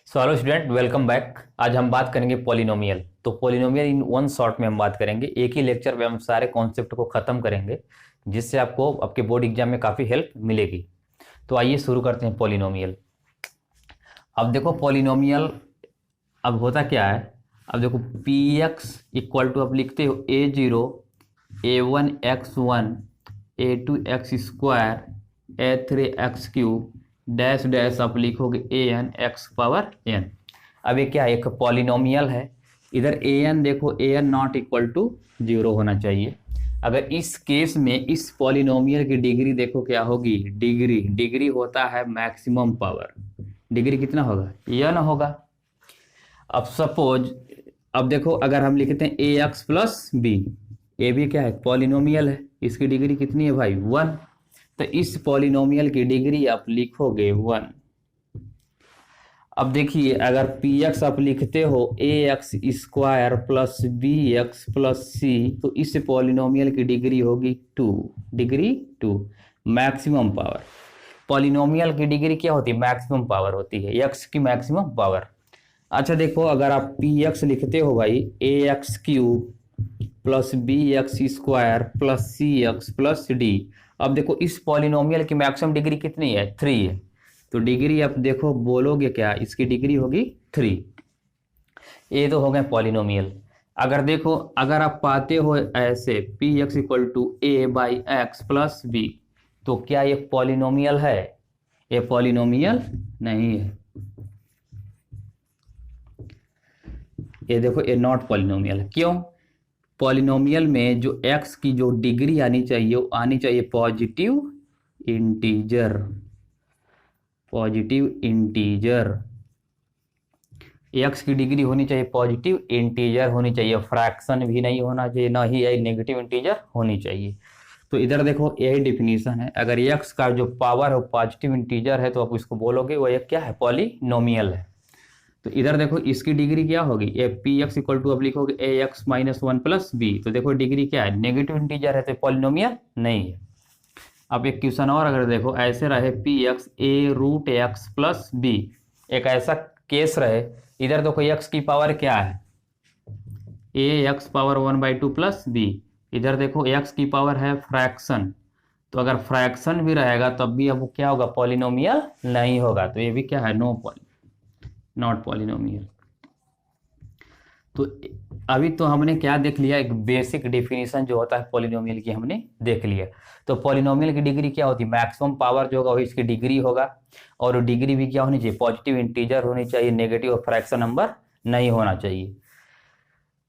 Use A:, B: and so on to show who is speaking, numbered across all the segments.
A: So hello student, welcome back. आज हम बात करेंगे पॉलिनोमियल। तो पॉलिनोमियल इन वन शॉट में हम बात करेंगे। एक ही लेक्चर में हम सारे कॉन्सेप्ट को खत्म करेंगे, जिससे आपको आपके बोर्ड एग्जाम में काफ़ी हेल्प मिलेगी। तो आइए शुरू करते हैं पॉलिनोमियल। अब देखो पॉलिनोमियल अब होता क्या है। अब देखो पी एक्स इक्वल टू, अब लिखते हो A0 A1 x1 A2 x² A3 x³ dash dash आप लिखोगे an x⁻n। अब ये क्या है, एक पॉलिनोमियल है। इधर an देखो, an नॉट इक्वल टू 0 होना चाहिए। अगर इस केस में इस पॉलिनोमियल की डिग्री देखो क्या होगी, डिग्री होता है मैक्सिमम पावर। डिग्री कितना होगा, n होगा। अब सपोज, अब देखो अगर हम लिखते हैं ax प्लस बी, ए भी क्या है, पॉलिनोमियल है। इसकी डिग्री कितनी है भाई, 1। तो इस पॉलिनोमियल की डिग्री आप लिखोगे 1। अब देखिए अगर पी एक्स आप लिखते हो ax² plus B x plus c, तो इस पॉलिनोमियल की डिग्री होगी 2। Degree 2, maximum power. पॉलिनोमियल की डिग्री क्या होती है, मैक्सिमम पावर होती है, एक्स की मैक्सिमम पावर। अच्छा देखो अगर आप पी एक्स लिखते हो भाई ax³ प्लस बी एक्स² प्लस सी एक्स प्लस डी। अब देखो इस पॉलिनोमियल की मैक्सिमम डिग्री कितनी है, 3 है। तो डिग्री आप देखो बोलोगे क्या, इसकी डिग्री होगी 3। ये तो हो गए पॉलिनोमियल। अगर देखो अगर आप पाते हो ऐसे P X equal to a/x plus B, तो क्या ये पॉलिनोमियल है, ये पॉलिनोमियल नहीं है। ये देखो ये नॉट पॉलिनोमियल है। क्यों, पॉलिनोमियल में जो x की जो डिग्री आनी चाहिए वो आनी चाहिए positive integer. Positive integer, x की डिग्री होनी चाहिए पॉजिटिव इंटीजर होनी चाहिए, फ्रैक्शन भी नहीं होना चाहिए, ना ही ये नेगेटिव इंटीजर होनी चाहिए। तो इधर देखो यही डिफिनीशन है। अगर x का जो पावर है पॉजिटिव इंटीजर है, तो आप इसको बोलोगे वो एक क्या है, पॉलिनोमियल है। तो इधर देखो इसकी डिग्री क्या होगी, A P X equal to, अब लिखोगे ax-1 प्लस बी। तो देखो डिग्री क्या है, नेगेटिव इंटीजर है, तो पॉलिनोमियल नहीं है। अब एक क्वेश्चन और अगर देखो ऐसे रहे P x a√x plus B, एक ऐसा केस रहे, इधर देखो x की पावर क्या है, ax⁻1/2 प्लस बी। इधर देखो x की पावर है फ्रैक्शन। तो अगर फ्रैक्शन भी रहेगा तब भी अब वो क्या होगा, पॉलिनोमियल नहीं होगा। तो ये भी क्या है, नॉट पॉलिनोमियल। तो अभी तो हमने क्या देख लिया, एक बेसिक डिफिनीशन जो होता है पॉलिनोमियल की हमने देख लिया। तो पॉलिनोमियल की डिग्री क्या होती है, मैक्सिमम पावर जो होगा वो इसकी डिग्री होगा। और डिग्री भी क्या होनी चाहिए, पॉजिटिव इंटीजर होनी चाहिए, नेगेटिव और फ्रैक्शन नंबर नहीं होना चाहिए।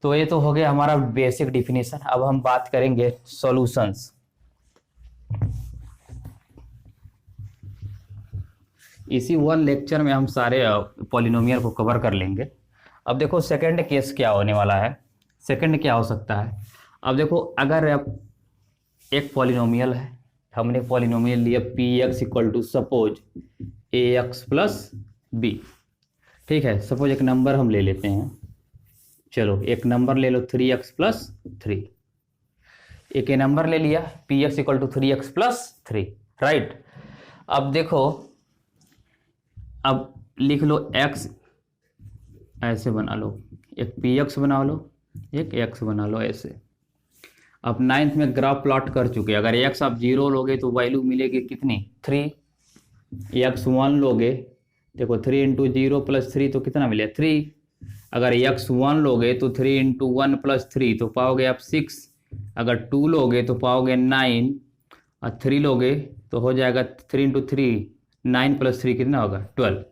A: तो ये तो हो गया हमारा बेसिक डिफिनीशन। अब हम बात करेंगे सॉल्यूशंस। इसी वन लेक्चर में हम सारे पॉलिनोमियल को कवर कर लेंगे। अब देखो सेकंड केस क्या होने वाला है, सेकंड क्या हो सकता है। अब देखो अगर आप एक पॉलिनोमियल है, हमने पॉलिनोमियल लिया P X equal to suppose A X plus B. ठीक है, सपोज एक नंबर हम ले लेते हैं, चलो एक नंबर ले लो 3x प्लस 3। एक नंबर ले लिया P X equal to 3x plus 3, right. अब देखो, अब लिख लो x, ऐसे बना लो, एक पी एक्स बना लो, एक x बना लो ऐसे। अब 9th में ग्राफ प्लॉट कर चुके, अगर x आप 0 लोगे तो वैल्यू मिलेगी कितनी, 3। x1 लोगे, देखो 3 इंटू 0 प्लस 3 तो कितना मिले, 3। अगर x1 लोगे तो 3 इंटू 1 प्लस 3 तो पाओगे आप 6। अगर 2 लोगे तो पाओगे 9, और 3 लोगे तो हो जाएगा 3 इंटू 3, 9 प्लस 3 कितना होगा, 12।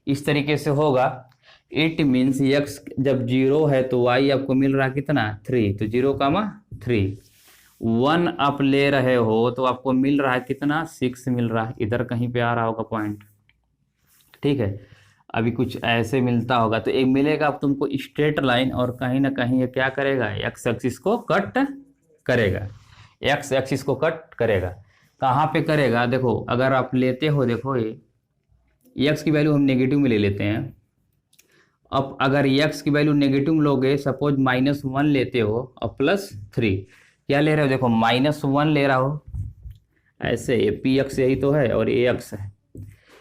A: इस तरीके से होगा। इट मीन्स x जब 0 है तो y आपको मिल रहा है कितना, 3। तो 0,3। 1 आप ले रहे हो तो आपको मिल रहा है कितना, 6 मिल रहा है। इधर कहीं पे आ रहा होगा पॉइंट, ठीक है। अभी कुछ ऐसे मिलता होगा, तो एक मिलेगा अब तुमको स्ट्रेट लाइन, और कहीं ना कहीं ये क्या करेगा, x एक्सिस को कट करेगा, x एक्सिस को कट करेगा। कहाँ पे करेगा, देखो अगर आप लेते हो, देखो ये x की वैल्यू हम नेगेटिव में ले लेते हैं। अब अगर x की वैल्यू नेगेटिव में लोगे, सपोज -1 लेते हो और +3, क्या ले रहे हो, देखो -1 ले रहा हो ऐसे, ये पी एक्स यही तो है और ए एक्स है।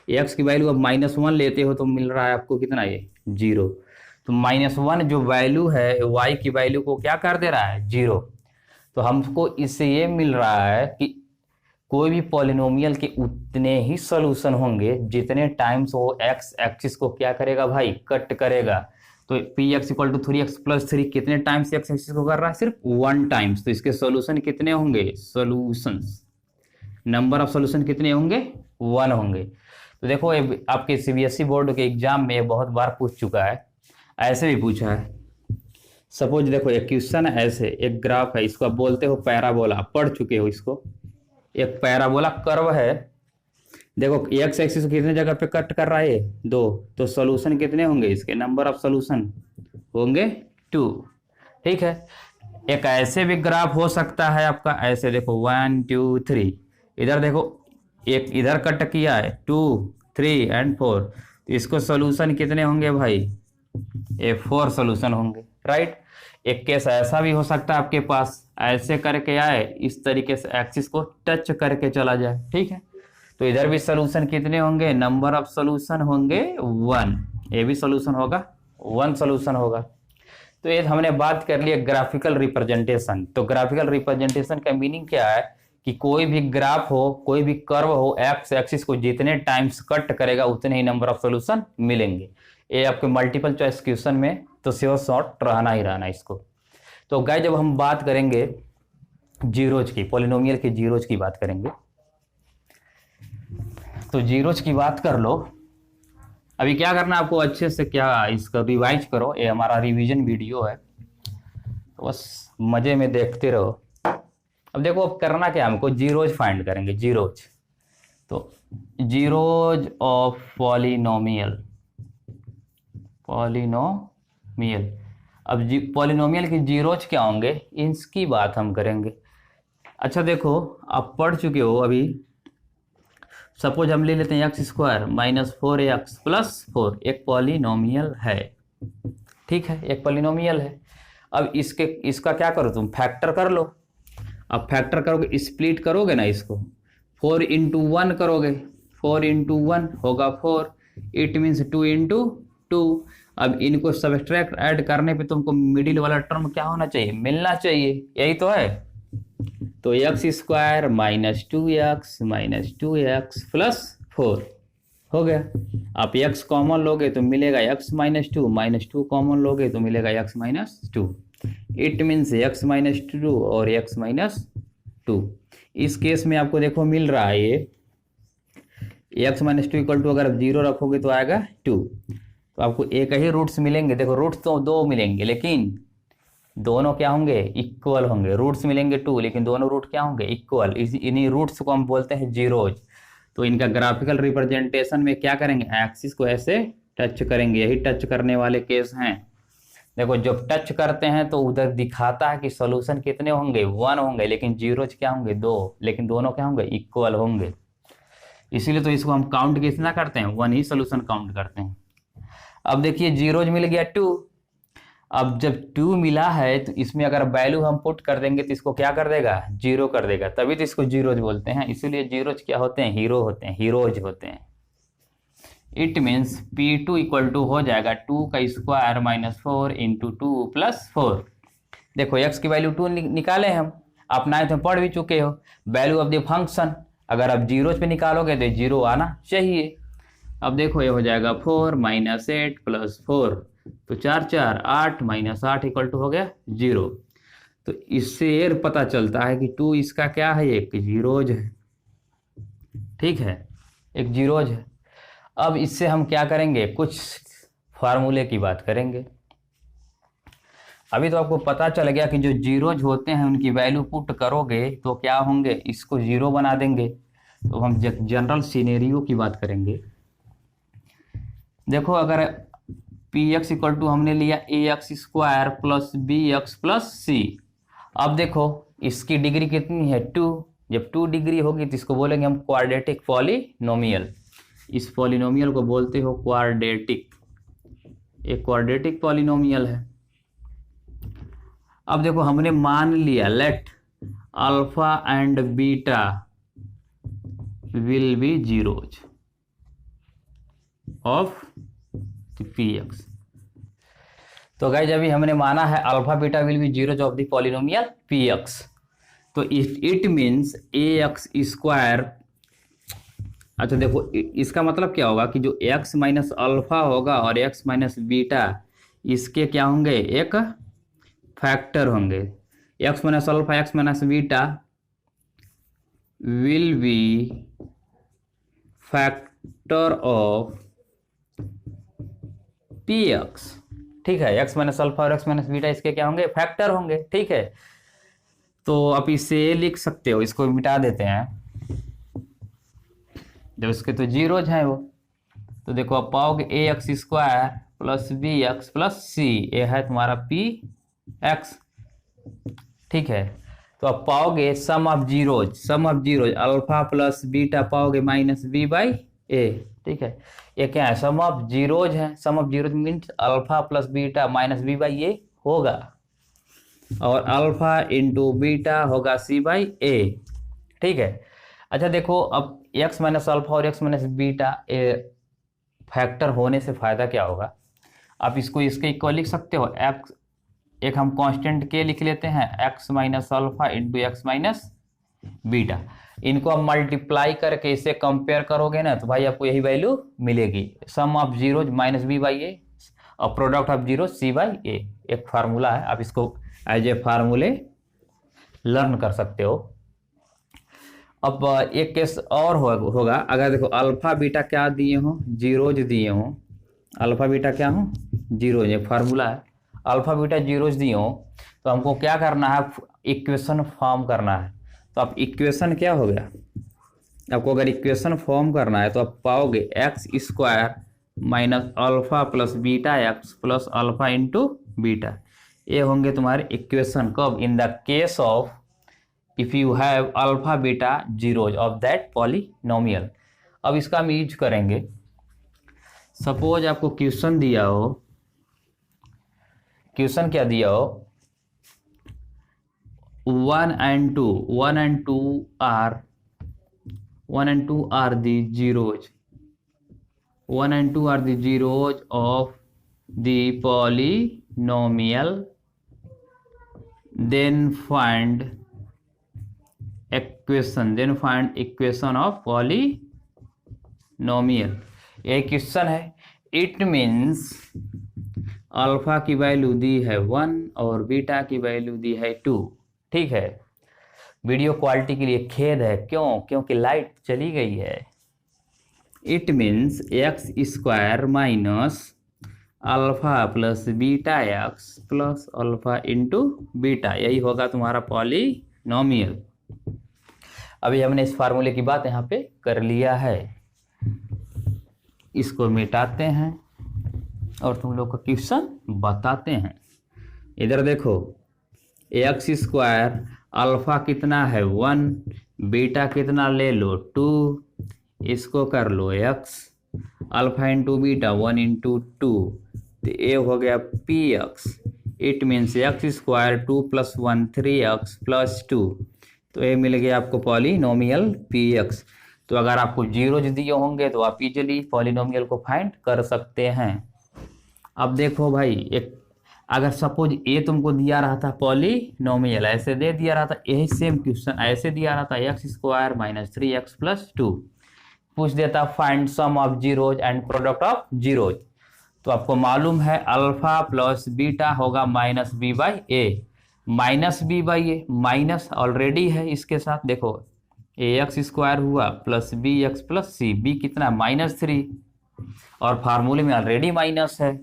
A: एक्स की वैल्यू अब -1 लेते हो तो मिल रहा है आपको कितना, ये 0। तो -1 जो वैल्यू है वाई की वैल्यू को क्या कर दे रहा है, 0। तो हमको इससे ये मिल रहा है कि कोई भी पॉलिनोमियल के उतने ही सोल्यूशन होंगे जितने टाइम्स वो एक्स एक्सिस को क्या करेगा भाई, कट करेगा। तो P X equal to 3x + 3 कितने टाइम्स एक्स एक्सिस को कर रहा है, सिर्फ 1 टाइम्स। तो इसके सोल्यूशन कितने होंगे, सोल्यूशंस, नंबर ऑफ सोल्यूशन कितने होंगे, 1 होंगे। तो देखो आपके सीबीएसई बोर्ड के एग्जाम में बहुत बार पूछ चुका है, ऐसे भी पूछा है। सपोज देखो एक क्वेश्चन है, ऐसे एक ग्राफ है, इसको आप बोलते हो पैराबोला, पढ़ चुके हो इसको। एक पैराबोला कर्व है, देखो एक्स एक्सिस को कितने जगह पे कट कर रहा है, 2। तो सोल्यूशन कितने होंगे इसके, नंबर ऑफ सोल्यूशन होंगे 2। ठीक है। एक ऐसे भी ग्राफ हो सकता है आपका, ऐसे देखो 1 2 3, इधर देखो एक इधर कट किया है 2 3 एंड 4। तो इसको सोल्यूशन कितने होंगे भाई, ये 4 सोल्यूशन होंगे, राइट। एक केस ऐसा भी हो सकता है आपके पास, ऐसे करके आए, इस तरीके से एक्सिस को टच करके चला जाए, ठीक है। तो इधर भी सोल्यूशन कितने होंगे, नंबर ऑफ सोल्यूशन होंगे 1। ये भी सोल्यूशन होगा, 1 सोल्यूशन होगा। तो ये हमने बात कर ली ग्राफिकल रिप्रेजेंटेशन। तो ग्राफिकल रिप्रेजेंटेशन का मीनिंग क्या है कि कोई भी ग्राफ हो, कोई भी कर्व हो, एक्स एक्सिस को जितने टाइम्स कट करेगा उतने ही नंबर ऑफ सोल्यूशन मिलेंगे। ये आपके मल्टीपल चॉइस क्वेश्चन में तो श्योर शॉर्ट रहना ही रहना इसको। तो गाइस जब हम बात करेंगे जीरोज की, पॉलिनोमियल के जीरोज की बात करेंगे, तो जीरोज की बात कर लो। अभी क्या करना है आपको, अच्छे से क्या इसका रिवाइज करो, ये हमारा रिवीजन वीडियो है, तो बस मजे में देखते रहो। अब देखो अब करना क्या, हमको जीरोज फाइंड करेंगे, जीरोज। तो जीरोज ऑफ पॉलिनोमियल, पॉलिनोमियल। अब पॉलिनोमियल के जीरोज क्या होंगे, इसकी बात हम करेंगे। अच्छा देखो आप पढ़ चुके हो अभी, सपोज हम ले लेते हैं x² - 4x + 4 एक पॉलिनोमियल है, ठीक है, एक पॉलिनोमियल है। अब इसका क्या करो तुम, फैक्टर कर लो। अब फैक्टर करोगे, स्प्लिट करोगे ना इसको, 4 × 1 करोगे, 4 × 1 होगा 4, इट मीन्स 2 × 2। अब इनको सब्ट्रैक्ट ऐड करने पे तुमको मिडिल वाला टर्म क्या होना चाहिए, मिलना चाहिए, यही तो है। तो x² - 2x - 2x + 4 हो गया। आप x कॉमन लोगे तो मिलेगा x - 2, -2 कॉमन लोगे तो मिलेगा x - 2। इट मीन्स x - 2 और x - 2। इस केस में आपको देखो मिल रहा है ये x - 2 = अगर आप 0 रखोगे तो आएगा 2। तो आपको एक ही रूट्स मिलेंगे, देखो रूट्स तो 2 मिलेंगे लेकिन दोनों क्या होंगे, इक्वल होंगे। रूट्स मिलेंगे 2 लेकिन दोनों रूट क्या होंगे, इक्वल। इन्हीं रूट्स को हम बोलते हैं जीरोज। तो इनका ग्राफिकल रिप्रेजेंटेशन में क्या करेंगे, एक्सिस को ऐसे टच करेंगे, यही टच करने वाले केस हैं। देखो जब टच करते हैं तो उधर दिखाता है कि सोल्यूशन कितने होंगे, 1 होंगे, लेकिन जीरोज क्या होंगे, 2, लेकिन दोनों क्या होंगे, इक्वल होंगे। इसीलिए तो इसको हम काउंट कितना करते हैं, 1 ही सोल्यूशन काउंट करते हैं। अब देखिए जीरोज मिल गया 2। अब जब 2 मिला है तो इसमें अगर वैल्यू हम पुट कर देंगे तो इसको क्या कर देगा, 0 कर देगा, तभी तो इसको जीरोज बोलते हैं। इसीलिए जीरोज क्या होते हैं, हीरो होते हैं, हीरोज होते हैं। इट मीन्स P2 = हो जाएगा 2² - 4 × 2 + 4। देखो x की वैल्यू 2 निकाले हम, आप 9th में पढ़ भी चुके हो, वैल्यू ऑफ द फंक्शन। अगर आप जीरोज पे निकालोगे तो 0 आना चाहिए। अब देखो ये हो जाएगा 4 - 8 + 4, तो 4 4 8 - 8 = हो गया 0। तो इससे ये पता चलता है कि 2 इसका क्या है, एक जीरोज है, ठीक है, एक जीरोज है। अब इससे हम क्या करेंगे, कुछ फार्मूले की बात करेंगे। अभी तो आपको पता चल गया कि जो जीरोज होते हैं उनकी वैल्यू पुट करोगे तो क्या होंगे, इसको 0 बना देंगे। तो हम जनरल सिनेरियो की बात करेंगे। देखो अगर px = हमने लिया ax² + bx + c। अब देखो इसकी डिग्री कितनी है, 2। जब 2 डिग्री होगी तो इसको बोलेंगे हम क्वाड्रेटिक पॉलिनोमियल। इस पॉलिनोमियल को बोलते हो क्वाड्रेटिक, एक क्वाड्रेटिक पॉलिनोमियल है। अब देखो हमने मान लिया let alpha and beta will be zeros. Of p x. तो गाइस अभी हमने माना है alpha beta will be zeros of the polynomial p x. तो it means a x square. अच्छा देखो इसका मतलब क्या होगा कि जो एक्स माइनस अल्फा होगा और एक्स माइनस बीटा इसके क्या होंगे, एक फैक्टर होंगे। X minus alpha x minus beta will B factor of p x. ठीक है, एक्स माइनस अल्फा और एक्स माइनस बीटा इसके क्या होंगे, फैक्टर होंगे। ठीक है, तो आप इसे लिख सकते हो, इसको मिटा देते हैं, जब इसके तो जीरोज हैं वो। तो देखो आप पाओगे a x square plus B x plus c, ये है तुम्हारा पी एक्स। ठीक है, तो आप पाओगे sum of zeros alpha plus beta पाओगे माइनस बी बाई ए। ठीक है, ये क्या है, सम ऑफ जीरोज है। Sum of zeros means alpha plus beta minus B by a होगा, और अल्फा इंटू बीटा होगा सी बाई ए। ठीक है, अच्छा देखो अब एक्स माइनस अल्फा और एक्स माइनस बीटा फैक्टर होने से फायदा क्या होगा, आप इसको इसके इक्वल लिख सकते हो। एक्स एक हम कांस्टेंट के लिख लेते हैं, x minus alpha into x minus beta. इनको आप मल्टीप्लाई करके इसे कंपेयर करोगे ना, तो भाई आपको यही वैल्यू मिलेगी, sum of zeros minus B by a और product of zero c by a. एक फार्मूला है, आप इसको एज ए फार्मूले लर्न कर सकते हो। अब एक केस और होगा, अगर देखो अल्फा बीटा क्या दिए हो, जीरोज दिए हो, अल्फा बीटा क्या हो, जीरोज। एक फार्मूला है, अल्फा बीटा जीरोज दिए हो, तो हमको क्या करना है, इक्वेशन फॉर्म करना है। तो आप इक्वेशन क्या हो गया, आपको अगर इक्वेशन फॉर्म करना है तो आप पाओगे x square minus alpha plus beta x plus alpha into beta. ये होंगे तुम्हारे इक्वेशन कब, in the case of if you have alpha beta zeros of that polynomial. अब इसका हम यूज करेंगे। सपोज आपको क्वेश्चन दिया हो, क्वेश्चन क्या दिया हो, 1 and 2 are the zeros, 1 and 2 are the zeros of the polynomial, then find equation of polynomial। ये क्वेश्चन है, इट मीन्स अल्फा की वैल्यू दी है 1 और बीटा की वैल्यू दी है 2। ठीक है, वीडियो क्वालिटी के लिए खेद है, क्यों, क्योंकि लाइट चली गई है। It means x square minus alpha plus beta x plus alpha into beta, यही होगा तुम्हारा पॉलिनोमियल। अभी हमने इस फार्मूले की बात यहाँ पे कर लिया है, इसको मिटाते हैं और तुम लोग को क्वेश्चन बताते हैं। इधर देखो एक्स स्क्वायर अल्फा कितना है 1, बीटा कितना ले लो 2, इसको कर लो x, alpha into beta 1 into 2, तो ये हो गया p x. It means x square 2 plus 1 3x plus 2, तो ये मिल गया आपको पॉलिनोमियल पी एक्स। तो अगर आपको जीरोज दिए होंगे तो आप इजीली पॉलिनोमियल को फाइंड कर सकते हैं। अब देखो भाई, एक अगर सपोज ए तुमको दिया रहा था पॉलिनोमियल, ऐसे दे दिया रहा था, यही सेम क्वेश्चन ऐसे दिया रहा था, x square minus 3x plus 2, पूछ देता find sum of zeros and product of zeros. तो आपको मालूम है अल्फा प्लस बीटा होगा minus B by A, minus B by A, minus already है इसके साथ। देखो ए एक्स स्क्वायर हुआ plus B x plus C, B कितना -3 और फार्मूले में ऑलरेडी माइनस है,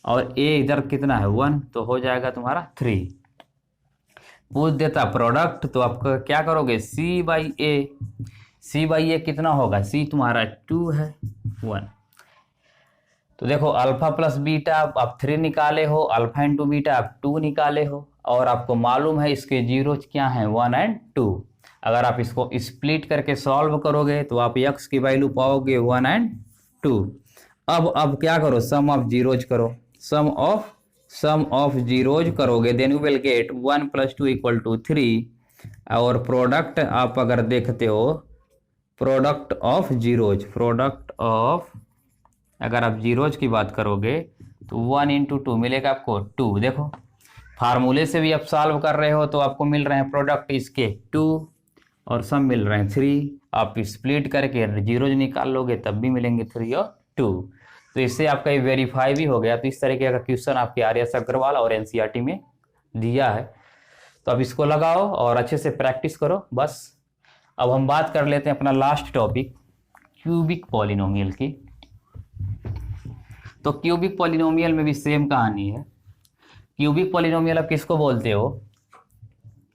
A: और ए इधर कितना है 1, तो हो जाएगा तुम्हारा 3। पूछ देता प्रोडक्ट, तो आपका क्या करोगे सी बाई ए, सी बाई ए कितना होगा, सी तुम्हारा 2 है 1। तो देखो अल्फा प्लस बीटा आप 3 निकाले हो, अल्फा इंटू बीटा आप 2 निकाले हो, और आपको मालूम है इसके जीरोज क्या हैं 1 एंड 2। अगर आप इसको स्प्लिट करके सॉल्व करोगे तो आप x की वैल्यू पाओगे 1 एंड 2। अब क्या करो, सम ऑफ जीरोज करो, सम ऑफ जीरोज करोगे, then you will get 1 plus 2 equal to 3, और प्रोडक्ट आप अगर देखते हो, प्रोडक्ट ऑफ जीरोज अगर आप जीरोज की बात करोगे तो 1 इंटू 2 मिलेगा आपको 2। देखो फार्मूले से भी आप सॉल्व कर रहे हो तो आपको मिल रहे हैं प्रोडक्ट इसके 2 और सम मिल रहे हैं 3। आप स्प्लिट करके जीरोज निकाल लोगे तब भी मिलेंगे 3 और 2। तो इससे आपका ये वेरीफाई भी हो गया। तो इस तरीके का क्वेश्चन आपके आर्यस अग्रवाल और एनसीईआरटी में दिया है, तो अब इसको लगाओ और अच्छे से प्रैक्टिस करो बस। अब हम बात कर लेते हैं अपना लास्ट टॉपिक क्यूबिक पॉलिनोमियल की। तो क्यूबिक पॉलिनोमियल में भी सेम कहानी है। क्यूबिक पॉलिनोमियल आप किसको बोलते हो?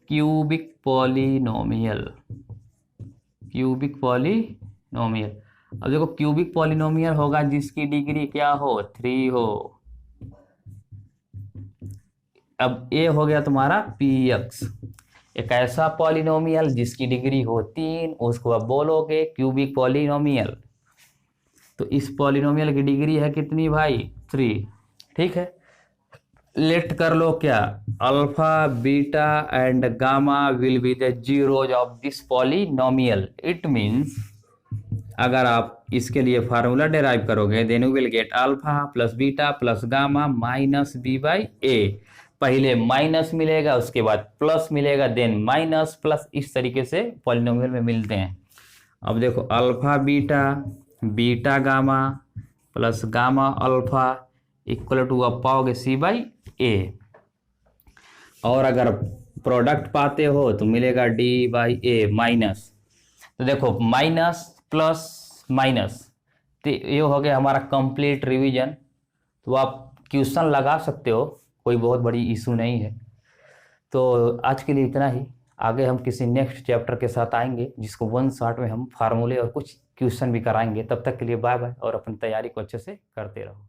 A: Cubic polynomial, cubic polynomial. अब देखो क्यूबिक पॉलिनोमियल होगा जिसकी डिग्री क्या हो? 3 हो। अब ए हो गया तुम्हारा px, एक ऐसा पॉलिनोमियल जिसकी डिग्री हो 3, उसको अब बोलोगे क्यूबिक पॉलिनोमियल। तो इस पॉलिनोमियल की डिग्री है कितनी भाई? 3। ठीक है, लेट कर लो क्या, alpha beta and gamma will be the zeros of this polynomial. It means अगर आप इसके लिए फार्मूला डेराइव करोगे then you will get alpha plus beta plus gamma minus B by a. पहले माइनस मिलेगा, उसके बाद प्लस मिलेगा, देन माइनस प्लस, इस तरीके से पॉलिनोमियल में मिलते हैं। अब देखो alpha beta, beta gamma plus gamma alpha equal to आप पाओगे सी बाई ए। और अगर प्रोडक्ट पाते हो तो मिलेगा डी बाई ए माइनस। तो देखो माइनस प्लस माइनस, तो ये हो गया हमारा कंप्लीट रिवीजन। तो आप क्वेश्चन लगा सकते हो, कोई बहुत बड़ी इशू नहीं है। तो आज के लिए इतना ही, आगे हम किसी नेक्स्ट चैप्टर के साथ आएंगे जिसको 1 शॉट में हम फार्मूले और कुछ क्वेश्चन भी कराएंगे। तब तक के लिए बाय बाय और अपनी तैयारी को अच्छे से करते रहो।